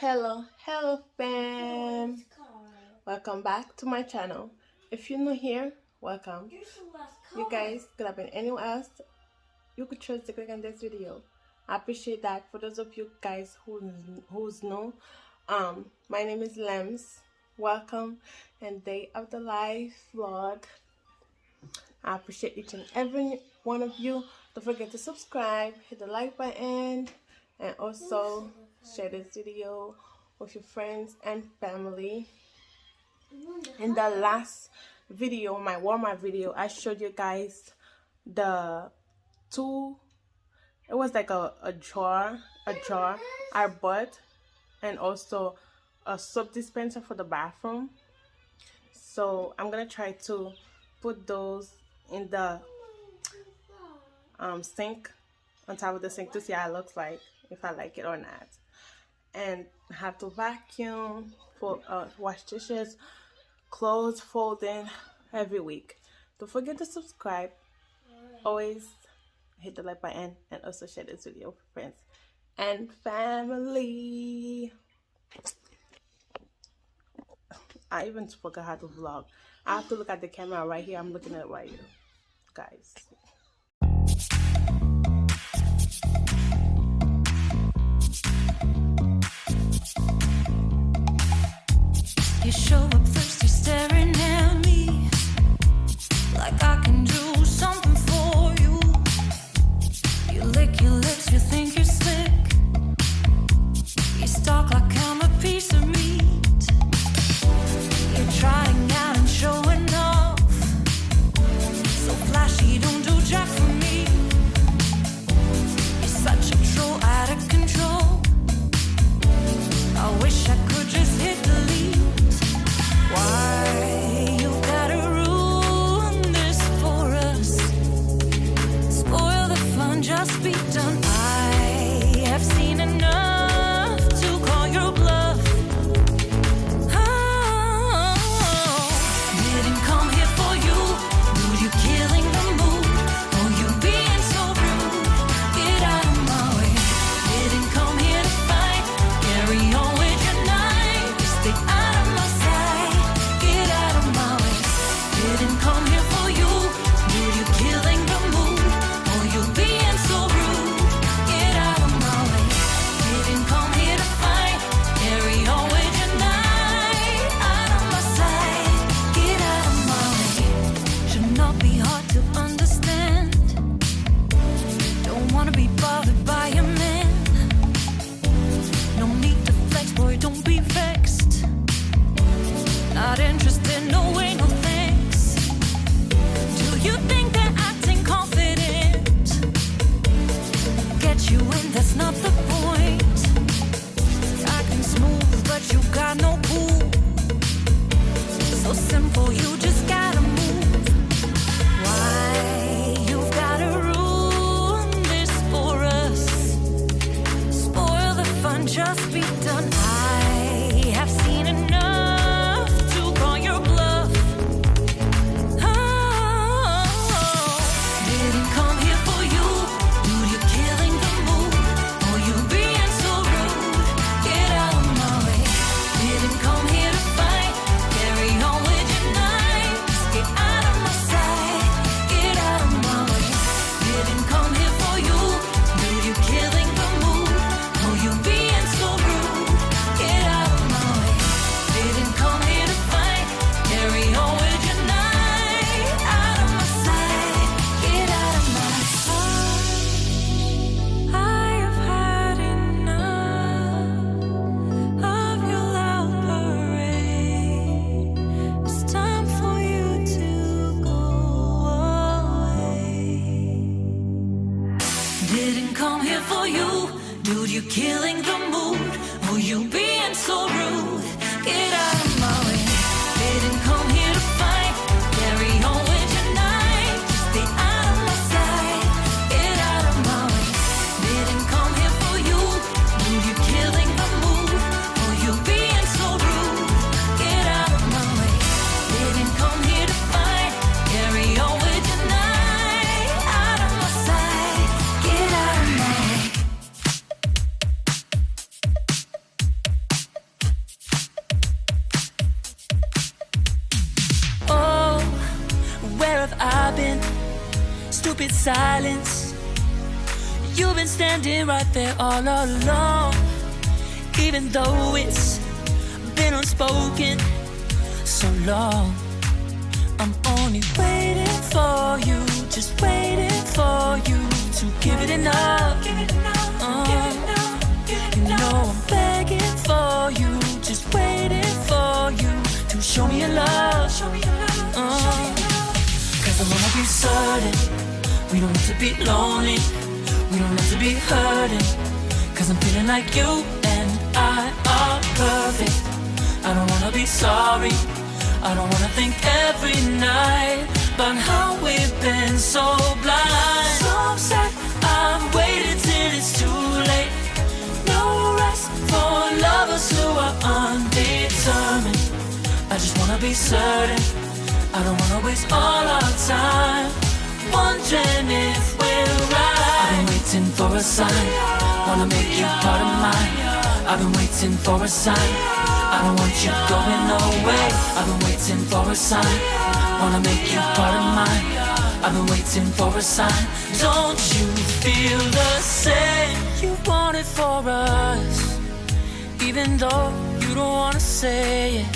Hello fam, welcome back to my channel. If you're new here, welcome. You guys could have been anywhere else, you could choose to click on this video. I appreciate that. For those of you guys who's new, my name is Lhyms. Welcome and day of the life vlog. I appreciate each and every one of you. Don't forget to subscribe, hit the like button, and also share this video with your friends and family. In the last video, my Walmart video, I showed you guys the two, it was like a jar I bought, and also a soap dispenser for the bathroom. So I'm gonna try to put those in the sink, on top of the sink, to see how it looks like, if I like it or not. And I have to vacuum, for wash dishes, clothes, folding every week. Don't forget to subscribe, always hit the like button, and also share this video with friends and family. I even forgot how to vlog. I have to look at the camera right here. I'm looking at it right here, guys. You show up thirsty, staring at me like I can do something for you. You lick your lips, you think you're slick. You stalk like I'm a piece of meat. You're trying out and showing off, so flashy, don't do jack for me. You're such a troll, out of control. I wish I could just hit delete. Why you gotta ruin this for us? Spoil the fun, just be done. I have seen enough to call your bluff. Oh, didn't come here for you. Dude, you killing the mood. Oh, you being so rude. Get out of my way. Didn't come here to fight. Carry on with your night. Just stay out of my sight. Get out of my way. Didn't come here for you. Dude, you killing the mood. Oh, you being so rude. Get out of my way. Didn't come here to fight. Carry on with your night. Out of my sight. Get out of my way. Should not be hard to understand. Don't wanna be bothered by a man. No need to flex, boy, don't be vexed. Not interested, no way, no thanks. Do you think that acting confident get you in? That's not the point. Acting smooth, but you got no cool. So simple, you just gotta move. Why you gotta ruin this for us? Spoil the fun, just be done. I have seen enough to call your bluff. Oh, didn't come here for you. Dude, you're killing the mood. Oh, you being so rude. Get out of my way. Didn't come here to fight. Carry on with your night. Just get out of my sight. Get out of my way. Didn't come here for you. Dude, you're killing the mood. Oh, you being so rude. Get out of my way. Didn't come here to fight. Carry on with your night. Out of my sight. Get out of my sight. I have had enough of your loud parade. It's time for you to go away. Didn't come here for you. Dude, you killing the mood. Oh, you being so rude. Get out of my way. Didn't come here to fight. Carry on with your night. Just stay out of my sight. Get out of my way. Didn't come here for you. Dude, you killing the mood. Oh, you being so rude. Get out of my way. Didn't come here to fight. Carry on with your night. Out of my sight. Get out of my way. stupid silence. You've been standing right there all along, even though it's been unspoken so long. I'm only waiting for you, just waiting for you to give it enough. You know I'm begging for you, just waiting for you to show me your love. Cause I wanna be certain we don't have to be lonely, we don't have to be hurting. Cause I'm feeling like you and I are perfect. I don't wanna be sorry, I don't wanna think every night about how we've been so blind. So upset, I've waited till it's too late. No rest for lovers who are undetermined. I just wanna be certain, I don't wanna waste all our time wondering if we're right. I've been waiting for a sign, wanna make you part of mine. I've been waiting for a sign, I don't want you going away. I've been waiting for a sign, wanna make you part of mine. I've been waiting for a sign. Don't you feel the same? You want it for us, even though you don't wanna say it.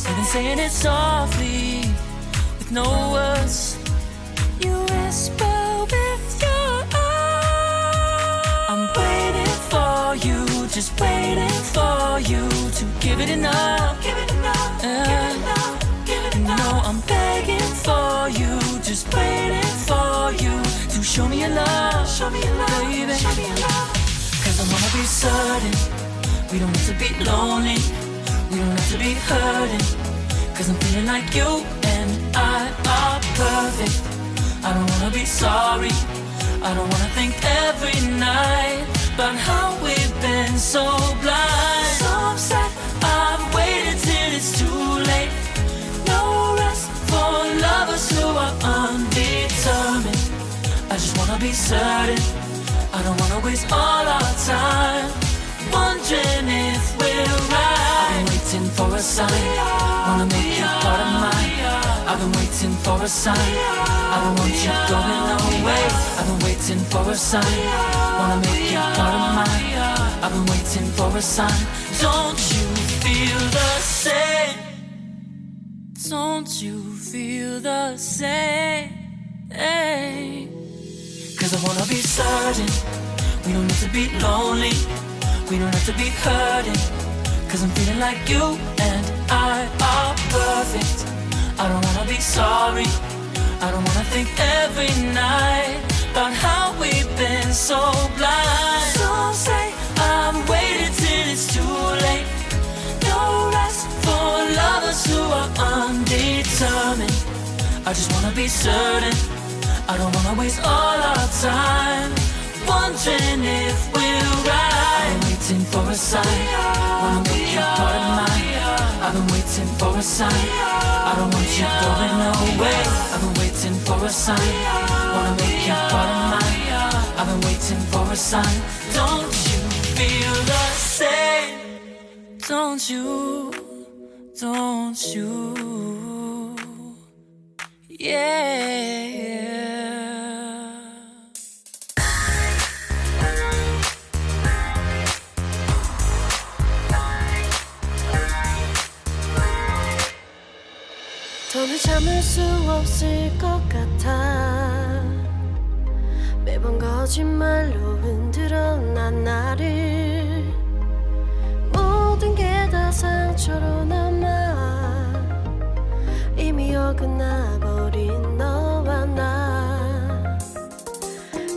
You've been saying it softly, with no words. You whisper with your eyes. I'm waiting for you, just waiting for you to give it enough. You know I'm begging for you, just waiting for you to show me your love, baby. Cause I wanna be certain we don't have to be lonely, we don't have to be hurting. Cause I'm feeling like you and I are perfect. I don't wanna be sorry, I don't wanna think every night about how we've been so blind. So upset, I've waited till it's too late. No rest for lovers who are undetermined. I just wanna be certain, I don't wanna waste all our time wondering if we're right. I've been waiting for a sign, wanna make you part of mine. I've been waiting for a sign, I don't want you going away. I've been waiting for a sign, wanna make you part of mine. I've been waiting for a sign. Don't you feel the same? Don't you feel the same? Cause I wanna be certain we don't have to be lonely, we don't have to be hurting. Cause I'm feeling like you and I are perfect. I don't wanna be sorry, I don't wanna think every night about how we've been so blind. Some say I've waited till it's too late. No rest for lovers who are undetermined. I just wanna be certain, I don't wanna waste all our time wondering if we're right. I've been waiting for a sign, wanna make you part of mine. I've been waiting for a sign, I don't want you going away. I've been waiting for a sign, wanna make you part of mine. I've been waiting for a sign. Don't you feel the same? Don't you, don't you, yeah. 더는 참을 수 없을 것 같아. 매번 거짓말로 흔들어 난 나를. 모든 게 다 상처로 남아. 이미 어긋나버린 너와 나.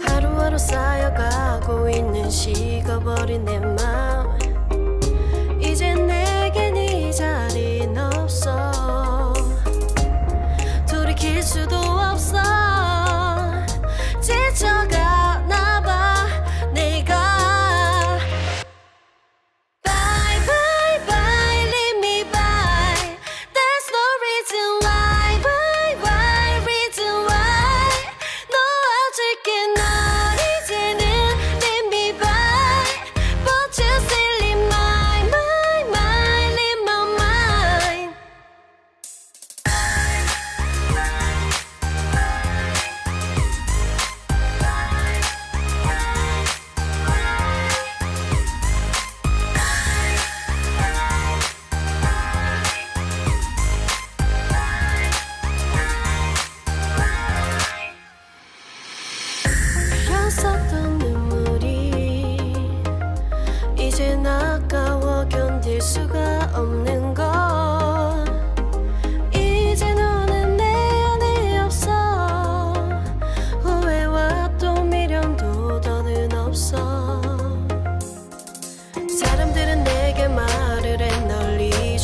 하루하루 쌓여가고 있는 식어버린 내 맘. 이제 내겐 이 자리는 없어. 돌이킬 수도 없어. 지쳐가나 봐 내가. Bye bye bye leave me by. There's no reason why. Why why reason why. 놓아줄게 널 이제는 leave me by. 뻗쳐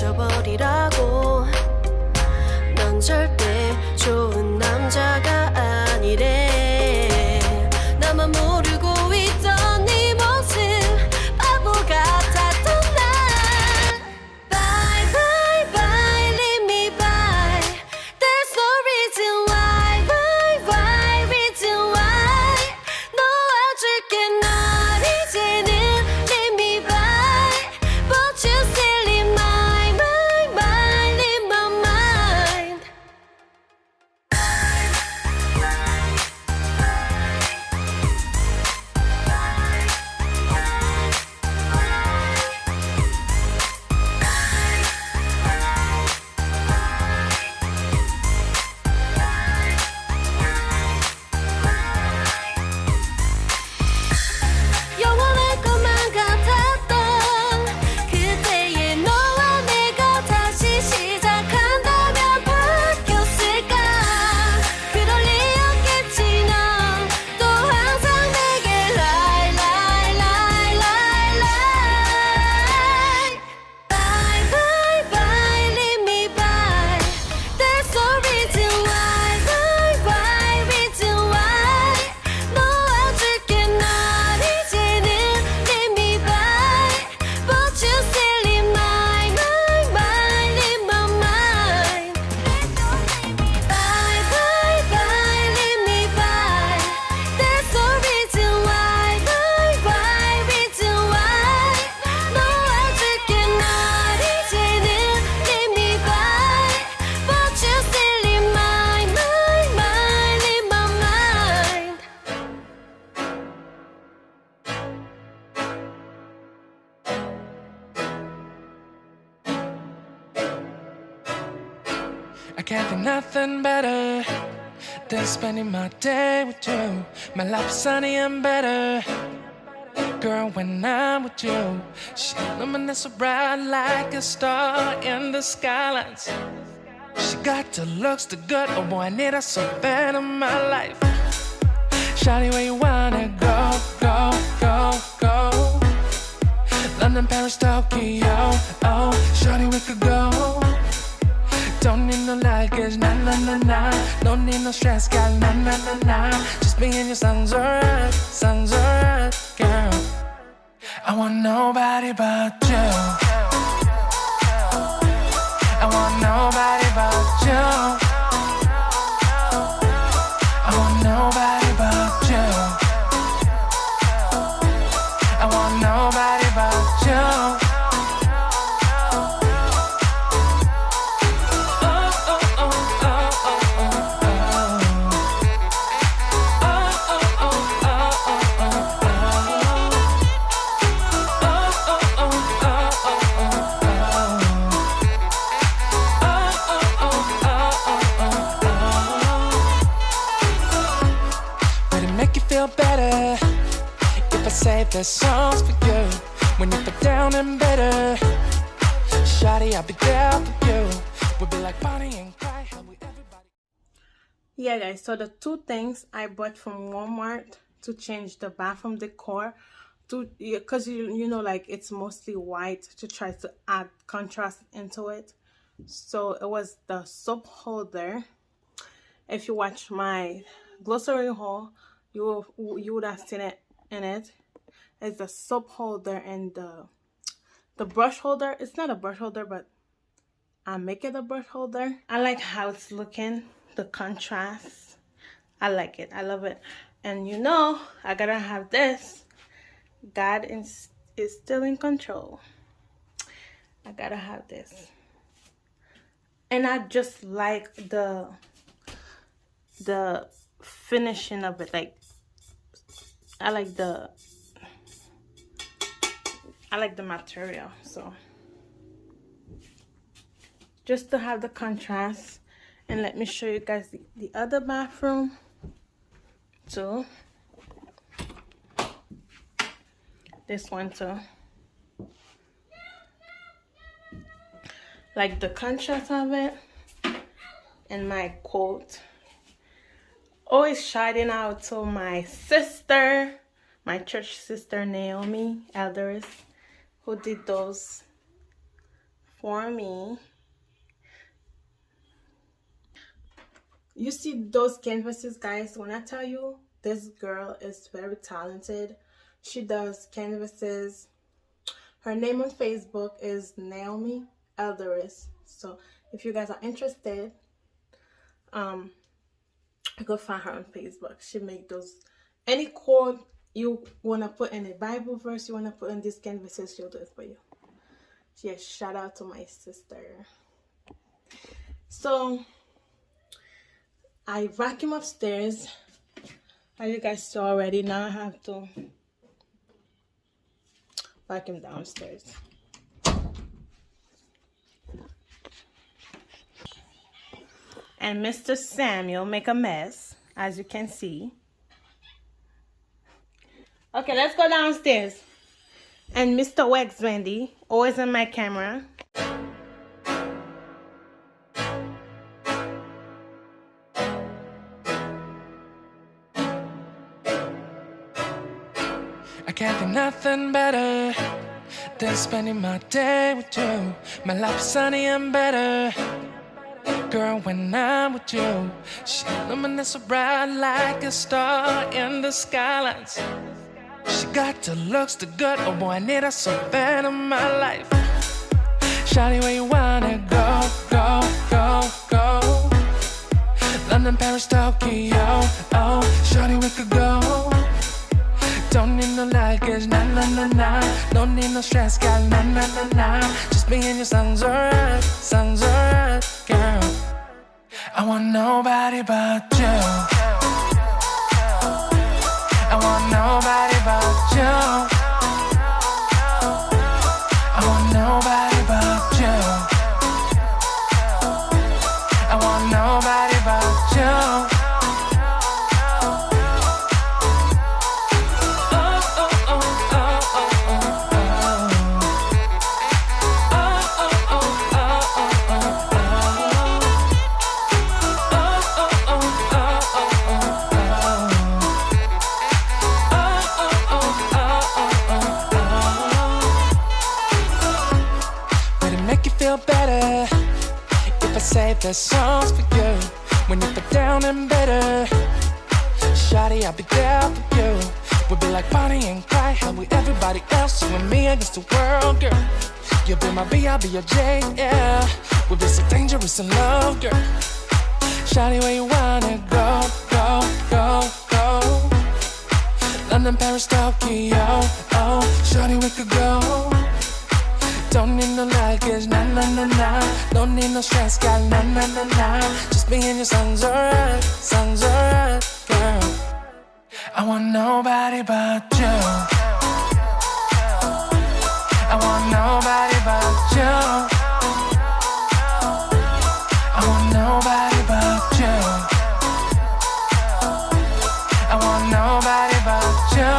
잊어버리라고. 넌 절대 좋은 남자가 아니래. 나만 모르고 있던 네 모습 바보 같았던 날. Bye bye bye leave me by. There's no reason why. Why reason why. 놓아줄게 날 이제는 leave me by. But you still in my mind, in my mind. 영원할 것만 같았던 그때의 너와 내가 다시 시작한다면 바뀌었을까. 그럴 리 없겠지. 넌 또 항상 내게 lie lie lie lie lie. Bye bye bye leave me by. There's no reason why. Why reason why. 놓아줄게 날 이제는 leave me by. But you still in my mind, in my mind. Bye bye bye leave me by. There's no reason why. Why reason why. 놓아줄게 날 이제는 leave me by. But you still in my mind, in my mind. I can't think nothing better than spending my day with you. My life's sunny and better, girl, when I'm with you. She illuminates so bright like a star in the skylines. She got the looks, the good, oh boy, I need her so bad in my life. Shawty, where you wanna go, go, go, go? London, Paris, Tokyo, oh, shawty, we could go. Don't need no luggage, nah, nah, nah, nah. Don't need no stress, girl, nah, nah, nah, nah. Just me and you sounds alright, girl. I want nobody but you. I want nobody but you. I want nobody but you. I want nobody but you. Feel better if I save the songs for you. When you feel down and bitter, shawty, I'll be there for you. We'll be like Bonnie and Clyde, how we everybody. Yeah, guys, so the two things I bought from Walmart to change the bathroom decor to, because you know, like it's mostly white, to try to add contrast into it. So it was the soap holder. If you watch my glossary haul, you would have seen it in it. It's the soap holder and the brush holder. It's not a brush holder, but I make it a brush holder. I like how it's looking, the contrast. I like it, I love it. And you know, I gotta have this. God is still in control. I gotta have this. And I just like the finishing of it. Like I like the material. So just to have the contrast. And let me show you guys the other bathroom too. This one too. Like the contrast of it. And my quote. Always shouting out to my sister, my church sister Naomi Elders, who did those for me. You see those canvases, guys? When I tell you, this girl is very talented. She does canvases. Her name on Facebook is Naomi Elderis. So if you guys are interested, go find her on Facebook. She make those, any quote you want to put in a Bible verse, you want to put in these canvases, she'll do it for you. Yes, shout out to my sister. So I vacuum upstairs, as you guys saw already. Now I have to vacuum downstairs. And Mr. Samuel make a mess, as you can see. Okay, let's go downstairs. And Mr. Wax Wendy, always on my camera. I can't think nothing better than spending my day with you. My life's sunny and better, girl, when I'm with you. She luminous so bright like a star in the skylines. She got the looks, the good, oh boy, I need her so bad in my life. Shawty, where you wanna go, go, go, go? London, Paris, Tokyo, oh, shawty, we could go. Don't need no luggage, nah, nah, nah, nah. Don't need no stress, gal, nah, nah, nah, nah. Just me and you sounds alright, girl. I want nobody but you. I want nobody but you. I want nobody but you. I want nobody but you. Better if I say there's songs for you when you feel down and bitter. Shawty, I'll be there for you. We'll be like Bonnie and Clyde, how we everybody else, you and me against the world, girl. You'll be my B, I'll be your J, yeah. We'll be so dangerous in love, girl. Shawty, where you wanna go, go, go, go? London, Paris, Tokyo, oh, shawty, we could go. Don't need no luggage, nah, nah, nah, nah. Don't need no stress, gal, nah, nah, nah, nah. Just me and you sounds alright, girl. I want nobody but you. I want nobody but you. I want nobody but you. I want nobody but you.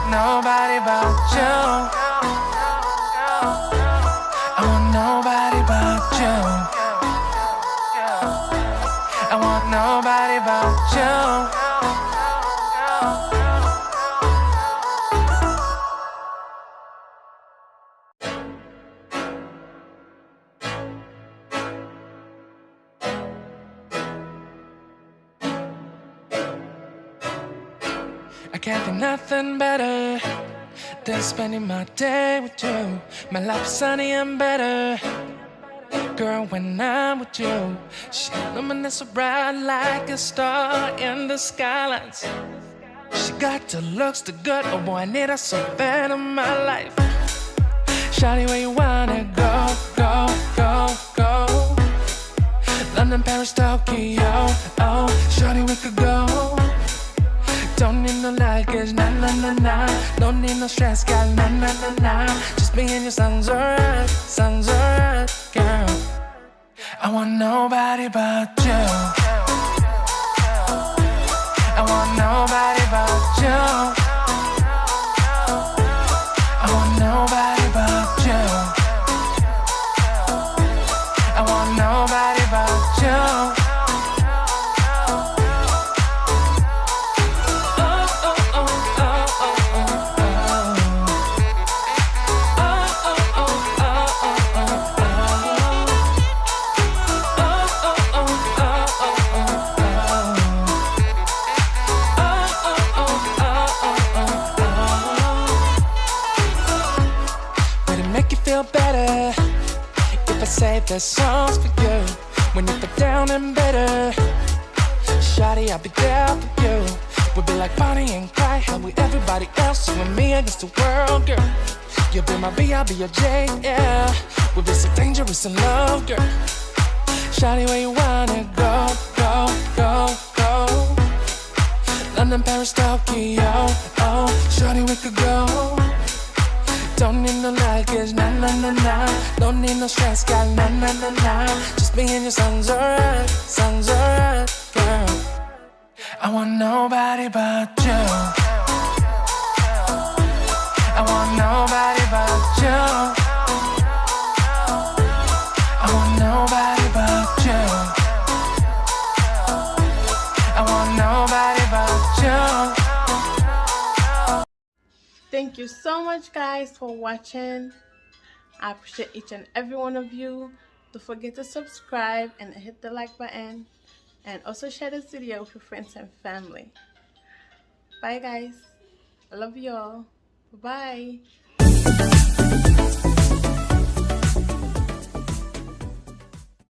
Nobody but you. I want nobody but you. I want nobody but you. I can't think nothing better than spending my day with you. My life's sunny and better, girl, when I'm with you. She luminous so bright like a star in the skylines. She got the looks, the good, oh boy, I need her so bad in my life. Shawty, where you wanna go, go, go, go? London, Paris, Tokyo, oh, shawty, we could go. Don't need no luggage, nah, nah, nah, nah. Don't need no stress, gal, nah, nah, nah, nah. Just me and you sounds alright, girl. I want nobody but you. I want nobody but you. I want nobody but you. I want nobody but you. Feel better if I save the songs for you. When you feel down and bitter, shawty, I'll be there for you. We'll be like Bonnie and Clyde, how we everybody else, you and me against the world, girl. You'll be my B, I'll be your J, yeah. We'll be so dangerous in love, girl. Shawty, where you wanna go, go, go, go? London, Paris, Tokyo, oh, shawty, we could go. Don't need no luggage, nah, nah, nah, nah. Don't need no stress, got nah, nah, nah, nah. Just me and your son's alright, girl. I want nobody but you. I want nobody but you. I want nobody but you. I want nobody but you. Thank you so much, guys, for watching. I appreciate each and every one of you. Don't forget to subscribe and hit the like button, and also share this video with your friends and family. Bye, guys. I love you all. Bye.